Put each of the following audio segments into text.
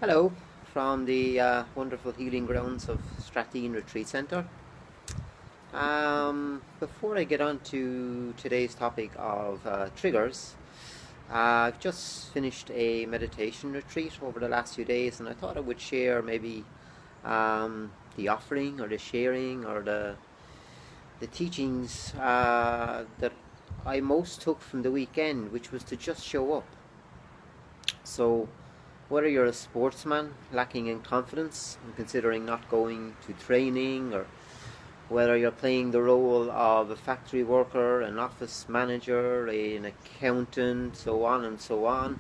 Hello, from the wonderful healing grounds of Stratheen Retreat Centre. Before I get on to today's topic of triggers, I've just finished a meditation retreat over the last few days, and I thought I would share maybe the offering or the sharing or the teachings that I most took from the weekend, which was to just show up. So, whether you're a sportsman lacking in confidence and considering not going to training, or whether you're playing the role of a factory worker, an office manager, an accountant, so on and so on,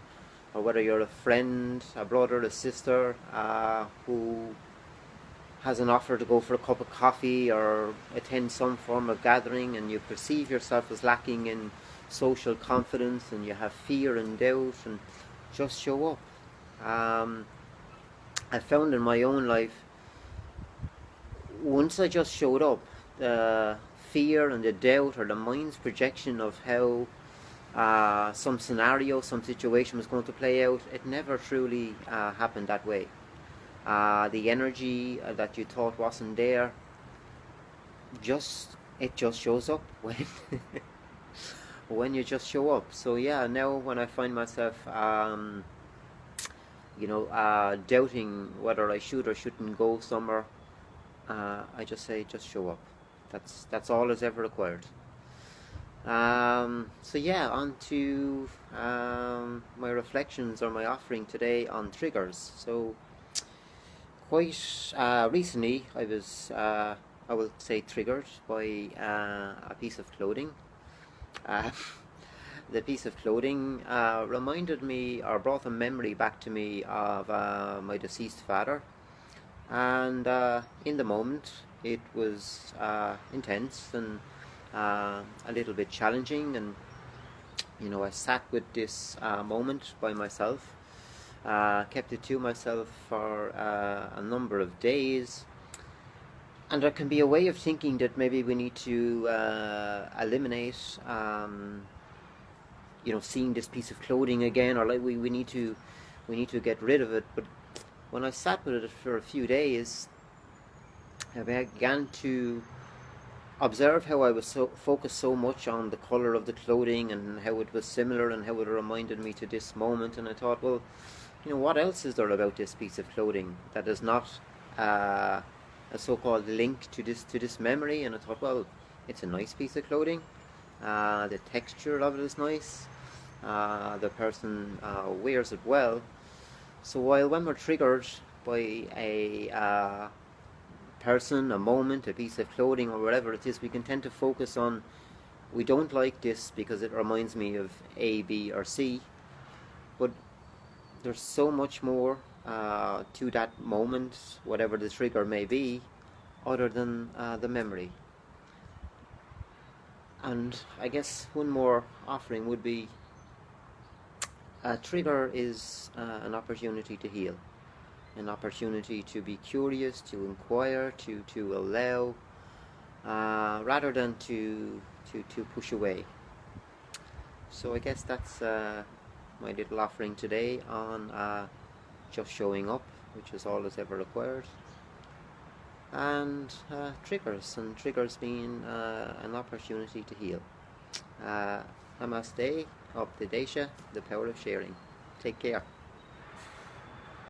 or whether you're a friend, a brother, a sister who has an offer to go for a cup of coffee or attend some form of gathering, and you perceive yourself as lacking in social confidence and you have fear and doubt, and just show up. um, I found in my own life, once I just showed up, the fear and the doubt or the mind's projection of how some scenario, some situation was going to play out, it never truly happened that way. The energy that you thought wasn't there, just it just shows up when when you just show up. So yeah, now when I find myself doubting whether I should or shouldn't go somewhere, I just say, just show up. That's all is ever required. So yeah, on to my reflections or my offering today on triggers. So quite recently, I will say, triggered by a piece of clothing. Uh, the piece of clothing reminded me, or brought a memory back to me, of my deceased father. And in the moment, it was intense and a little bit challenging. And I sat with this moment by myself, kept it to myself for a number of days. And there can be a way of thinking that maybe we need to eliminate, seeing this piece of clothing again, or like we need to get rid of it. But when I sat with it for a few days, I began to observe how I was so focused so much on the color of the clothing and how it was similar and how it reminded me to this moment. And I thought, well, what else is there about this piece of clothing that is not uh, a so-called link to this memory? And I thought, well, it's a nice piece of clothing. The texture of it is nice. The person wears it well. So while when we're triggered by a person, a moment, a piece of clothing, or whatever it is, we can tend to focus on, we don't like this because it reminds me of A, B, or C. But there's so much more to that moment, whatever the trigger may be, other than the memory. And I guess one more offering would be, a trigger is an opportunity to heal, an opportunity to be curious, to inquire, to allow, rather than to push away. So I guess that's my little offering today on just showing up, which is all that's ever required, and triggers being an opportunity to heal. Namaste, Updedesha, the power of sharing. Take care.